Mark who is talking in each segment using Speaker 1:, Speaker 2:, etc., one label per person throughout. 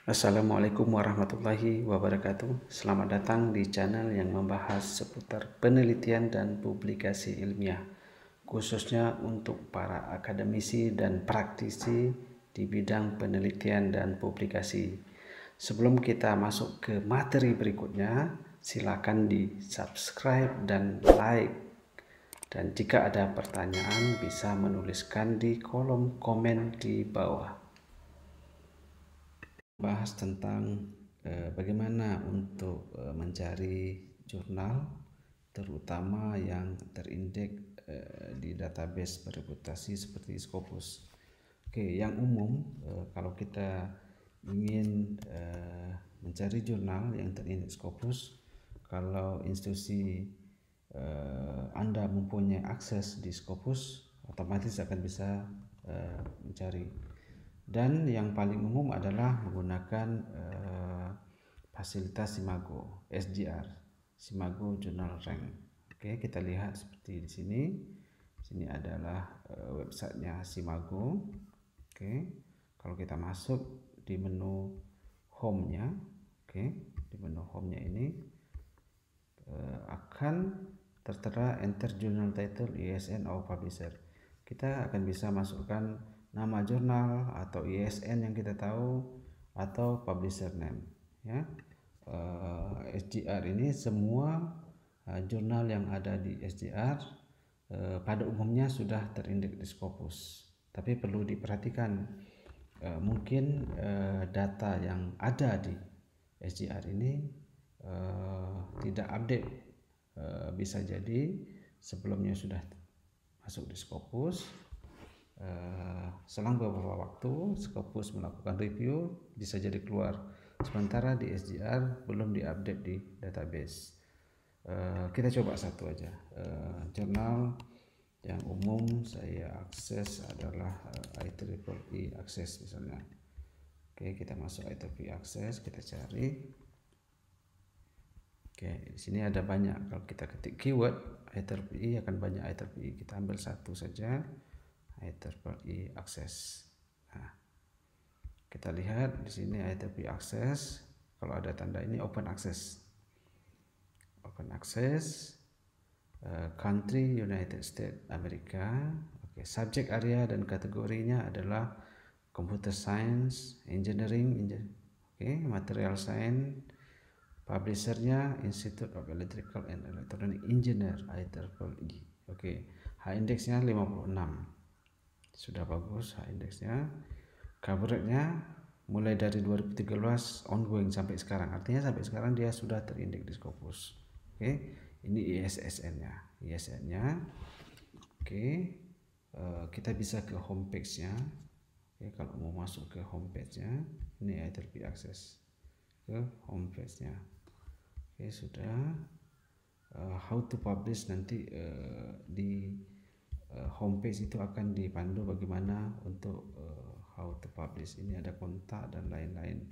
Speaker 1: Assalamualaikum warahmatullahi wabarakatuh. Selamat datang di channel yang membahas seputar penelitian dan publikasi ilmiah, khususnya untuk para akademisi dan praktisi di bidang penelitian dan publikasi. Sebelum kita masuk ke materi berikutnya, silakan di-subscribe dan like. Dan jika ada pertanyaan, bisa menuliskan di kolom komen di bawah. Bahas tentang bagaimana untuk mencari jurnal terutama yang terindeks di database bereputasi seperti Scopus. Oke, yang umum kalau kita ingin mencari jurnal yang terindeks Scopus, kalau institusi Anda mempunyai akses di Scopus, otomatis akan bisa mencari. Dan yang paling umum adalah menggunakan fasilitas Simago, SJR, Simago Journal Rank. Oke, kita lihat seperti di sini. Sini adalah websitenya Simago. Oke, kalau kita masuk di menu home-nya, oke, di menu home-nya ini akan tertera enter journal title, ISN atau publisher. Kita akan bisa masukkan nama jurnal atau ISN yang kita tahu atau publisher name, ya. SJR ini semua jurnal yang ada di SJR pada umumnya sudah terindeks di Scopus, tapi perlu diperhatikan mungkin data yang ada di SJR ini tidak update. Bisa jadi sebelumnya sudah masuk di Scopus, selang beberapa waktu Scopus melakukan review, bisa jadi keluar, sementara di SJR belum diupdate di database. Kita coba satu aja. Jurnal yang umum saya akses adalah IEEE akses misalnya. Oke, kita masuk IEEE akses, kita cari. Oke, di sini ada banyak. Kalau kita ketik keyword IEEE akan banyak IEEE. Kita ambil satu saja, IEEE akses. Nah, kita lihat di sini IEEE akses. Kalau ada tanda ini open access. Open access, country United States Amerika. Oke, subjek area dan kategorinya adalah computer science, engineering, oke, material science. Publishernya Institute of Electrical and Electronic Engineer, IEEE. Oke, H indeksnya 56. Sudah bagus H indeksnya. Coveragenya mulai dari 2013 ongoing sampai sekarang. Artinya sampai sekarang dia sudah terindeks di Scopus. Oke, ini ISSN-nya. ISSN-nya. Oke, kita bisa ke homepage-nya. Oke, kalau mau masuk ke homepage-nya, ini IEEE Access. Ke homepage-nya. Oke, sudah. How to publish nanti di homepage itu akan dipandu bagaimana untuk how to publish. Ini ada kontak dan lain-lain.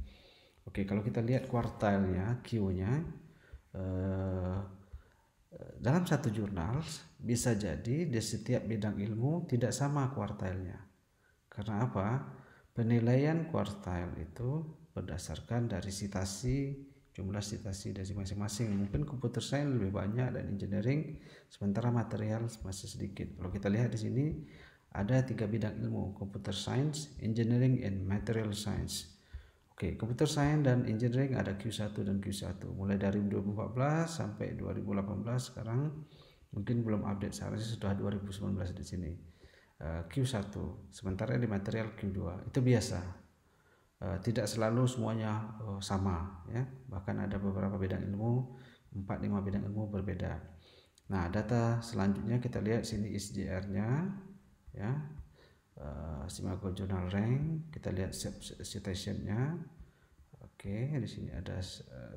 Speaker 1: Oke, kalau kita lihat kuartilnya, Q-nya, dalam satu jurnal bisa jadi di setiap bidang ilmu tidak sama kuartilnya. Karena apa? Penilaian kuartil itu berdasarkan dari citasi, jumlah citasi dari masing-masing. Mungkin computer science lebih banyak dan engineering, sementara material masih sedikit. Kalau kita lihat di sini ada 3 bidang ilmu: computer science, engineering, and material science. Oke, computer science dan engineering ada Q1 dan Q1 mulai dari 2014 sampai 2018. Sekarang mungkin belum update, seharusnya sudah 2019 di sini. Q1, sementara di material Q2. Itu biasa. Tidak selalu semuanya sama, ya. Bahkan ada beberapa bidang ilmu 4-5 bidang ilmu berbeda. Nah, data selanjutnya kita lihat sini SJR-nya, ya. Simago Journal Rank, kita lihat citation-nya. Oke, di sini ada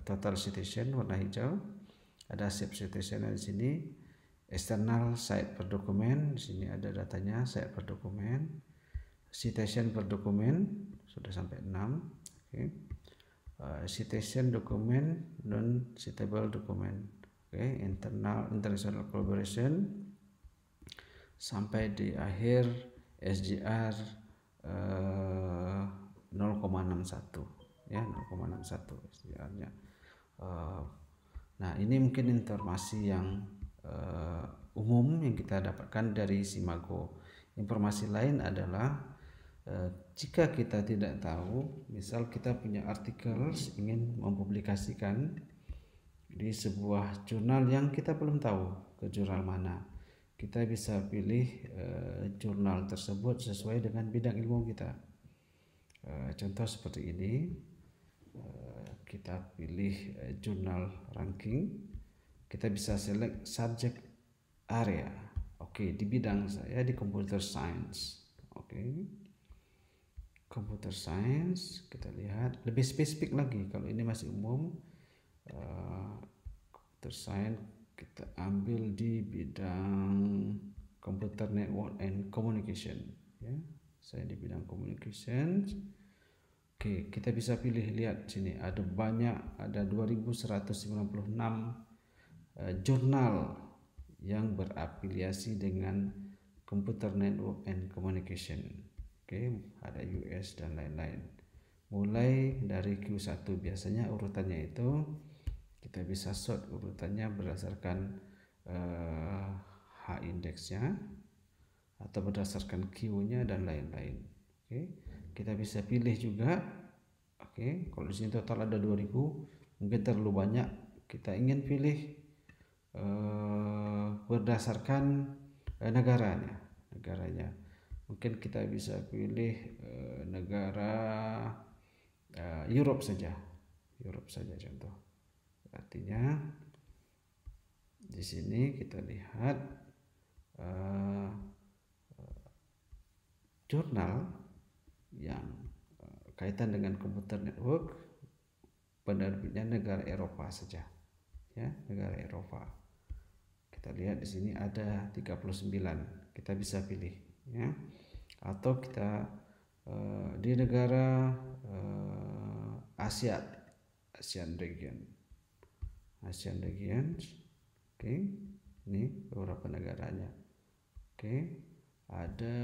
Speaker 1: total citation warna hijau. Ada citation di sini. External site per dokumen, di sini ada datanya site per dokumen. Citation per dokumen sudah sampai 6. Oke. Citation dokumen, non citable dokumen. Oke, international collaboration sampai di akhir SJR 0,61, ya, 0,61 istilahnya. Nah, ini mungkin informasi yang umum yang kita dapatkan dari Simago. Informasi lain adalah jika kita tidak tahu, misal kita punya artikel ingin mempublikasikan di sebuah jurnal yang kita belum tahu ke jurnal mana, kita bisa pilih jurnal tersebut sesuai dengan bidang ilmu kita. Contoh seperti ini, kita pilih jurnal ranking, kita bisa select subject area. Oke, di bidang saya di computer science. Oke, computer science, kita lihat lebih spesifik lagi. Kalau ini masih umum, computer science kita ambil di bidang computer network and communication, ya. Saya di bidang communication. Oke, kita bisa pilih, lihat sini ada banyak, ada 2196 jurnal yang berafiliasi dengan computer network and communication. Oke, ada US dan lain-lain. Mulai dari Q1, biasanya urutannya itu kita bisa sort urutannya berdasarkan H indeksnya atau berdasarkan Q-nya dan lain-lain. Oke, kita bisa pilih juga. Oke, kalau di sini total ada 2000, mungkin terlalu banyak. Kita ingin pilih berdasarkan negaranya. Mungkin kita bisa pilih negara Europe saja contoh. Artinya di sini kita lihat jurnal yang kaitan dengan komputer network, penerbitnya negara Eropa saja, ya, negara Eropa. Kita lihat di sini ada 39, kita bisa pilih, ya. Atau kita di negara Asian region. Oke, ini beberapa negaranya. Oke, ada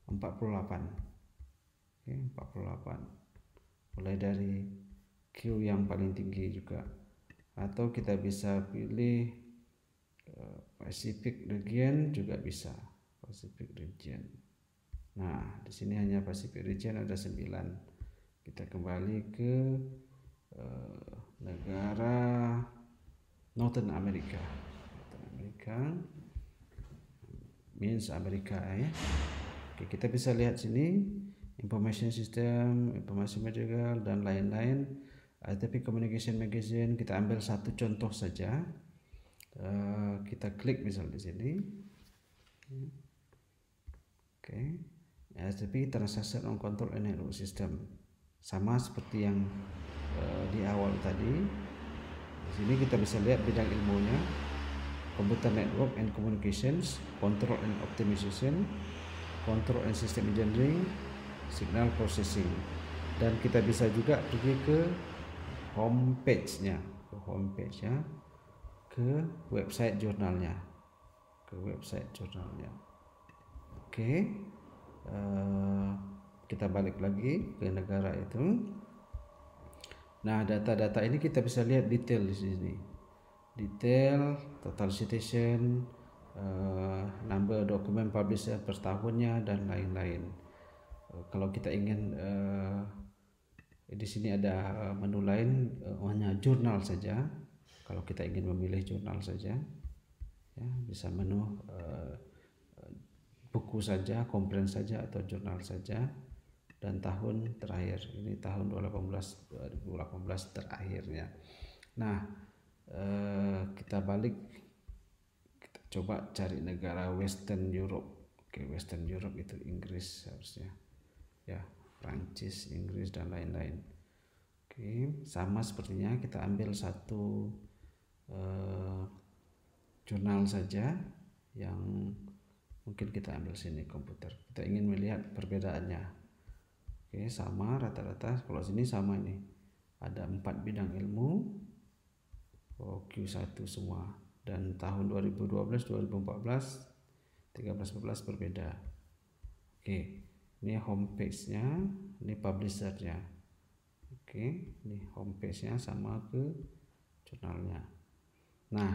Speaker 1: 48. Oke, 48. Mulai dari Q yang paling tinggi juga. Atau kita bisa pilih Pacific region juga bisa. Pacific region. Nah, di sini hanya Pacific region ada 9. Kita kembali ke negara Northern America. Means Amerika, ya. Oke, kita bisa lihat sini information system, informasi medical dan lain-lain. ITP Communication Magazine, kita ambil satu contoh saja. Kita klik misal di sini. Oke, ITP Transaction on Control and Network System, sama seperti yang di awal tadi. Di sini kita bisa lihat bidang ilmunya, Computer Network and Communications, Control and Optimization, Control and System Engineering, Signal Processing. Dan kita bisa juga pergi ke homepage-nya, ke website jurnalnya, Oke, kita balik lagi ke negara itu. Nah, data-data ini kita bisa lihat detail di sini. Detail, total citation, number dokumen publisher per tahunnya dan lain-lain. Kalau kita ingin di sini ada menu lain, hanya jurnal saja. Kalau kita ingin memilih jurnal saja, ya, bisa menu buku saja, komplain saja atau jurnal saja, dan tahun terakhir. Ini tahun 2018 terakhirnya. Nah, kita balik, kita coba cari negara Western Europe. Oke, Western Europe itu Inggris harusnya, ya, Prancis, Inggris dan lain-lain. Oke, sama sepertinya kita ambil satu jurnal saja yang mungkin kita ambil sini komputer. Kita ingin melihat perbedaannya. Oke, sama rata-rata. Kalau sini sama, ini ada 4 bidang ilmu. Q1 semua, dan tahun 2012, 2014, 13, 14 berbeda. Oke, ini homepage-nya, ini publisher-nya. Oke, ini homepage-nya sama ke jurnalnya. Nah,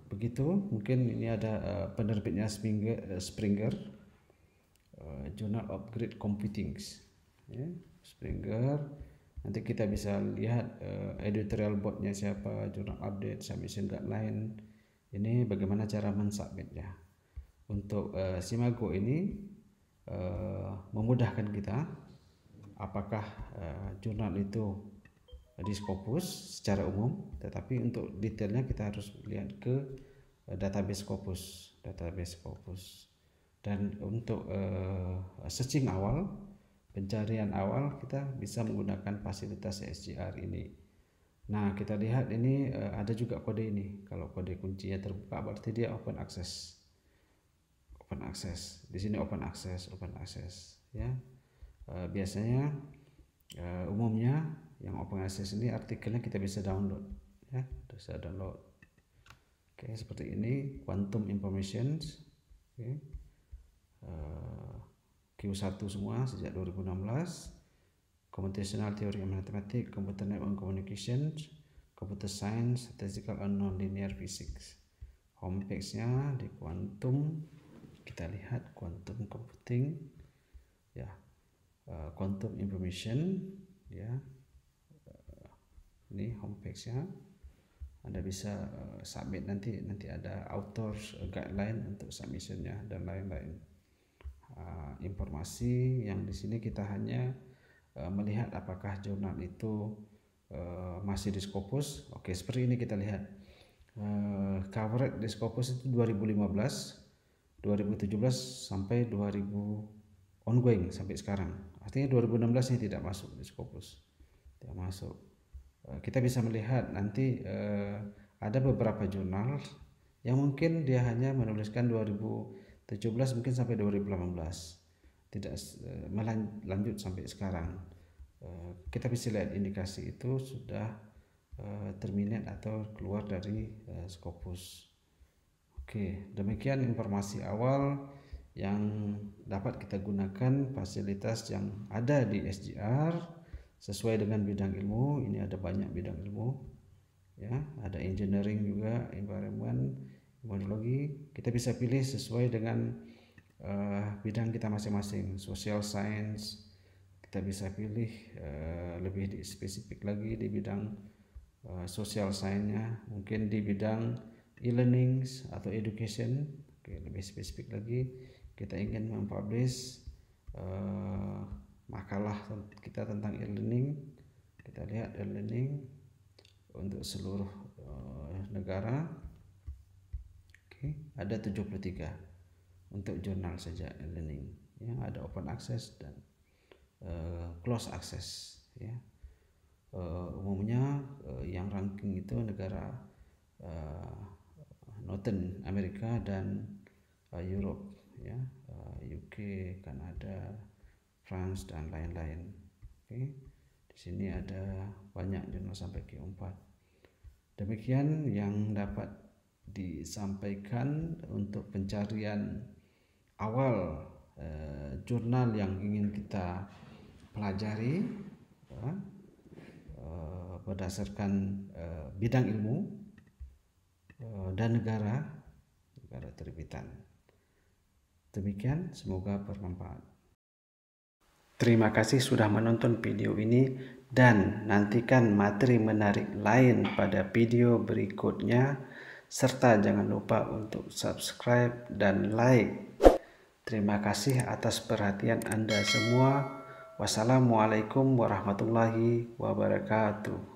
Speaker 1: begitu. Mungkin ini ada penerbitnya Springer, Journal of Grid Computing, ya, Springer. Nanti kita bisa lihat editorial boardnya siapa, jurnal update, submission guideline. Ini bagaimana cara mensubmitnya. Untuk Simago ini memudahkan kita. Apakah jurnal itu di Scopus secara umum, tetapi untuk detailnya kita harus lihat ke database Scopus. Dan untuk searching awal, pencarian awal, kita bisa menggunakan fasilitas SGR ini. Nah, kita lihat ini ada juga kode ini. Kalau kode kuncinya terbuka berarti dia open access. Di sini open access ya. Biasanya umumnya yang open access ini artikelnya kita bisa download, ya, bisa download. Oke, seperti ini quantum information, oke. Q1 semua sejak 2016, computational theory and mathematics, computer network communications, computer science, statistical and nonlinear physics. Homepage-nya di quantum, kita lihat quantum computing, ya. Quantum information, ya, ini homepage-nya. Anda bisa submit, nanti ada author guideline untuk submissionnya dan lain-lain. Informasi yang di sini kita hanya melihat apakah jurnal itu masih di Scopus. Oke, seperti ini kita lihat coverage di Scopus itu 2015, 2017 sampai 2000 ongoing sampai sekarang. Artinya 2016 ini tidak masuk di Scopus, tidak masuk. Kita bisa melihat nanti ada beberapa jurnal yang mungkin dia hanya menuliskan 2017 mungkin sampai 2018, tidak melanjut sampai sekarang. Kita bisa lihat indikasi itu sudah terminate atau keluar dari Scopus. Oke, demikian informasi awal yang dapat kita gunakan fasilitas yang ada di SGR sesuai dengan bidang ilmu. Ini ada banyak bidang ilmu, ya, ada engineering juga, environment, imunologi. Kita bisa pilih sesuai dengan bidang kita masing-masing. Social science kita bisa pilih lebih spesifik lagi di bidang social science-nya, mungkin di bidang e-learning atau education. Oke, lebih spesifik lagi, kita ingin mempublish makalah kita tentang e-learning. Kita lihat e-learning untuk seluruh negara. Oke, ada 73 untuk jurnal saja e-learning, ya, ada open access dan close access, ya. Umumnya yang ranking itu negara Northern America dan Europe, ya, UK, Kanada, France dan lain-lain. Oke, di sini ada banyak jurnal sampai Q4. Demikian yang dapat disampaikan untuk pencarian awal jurnal yang ingin kita pelajari berdasarkan bidang ilmu dan negara terbitan. Demikian, semoga bermanfaat. Terima kasih sudah menonton video ini dan nantikan materi menarik lain pada video berikutnya, serta jangan lupa untuk subscribe dan like. Terima kasih atas perhatian Anda semua. Wassalamualaikum warahmatullahi wabarakatuh.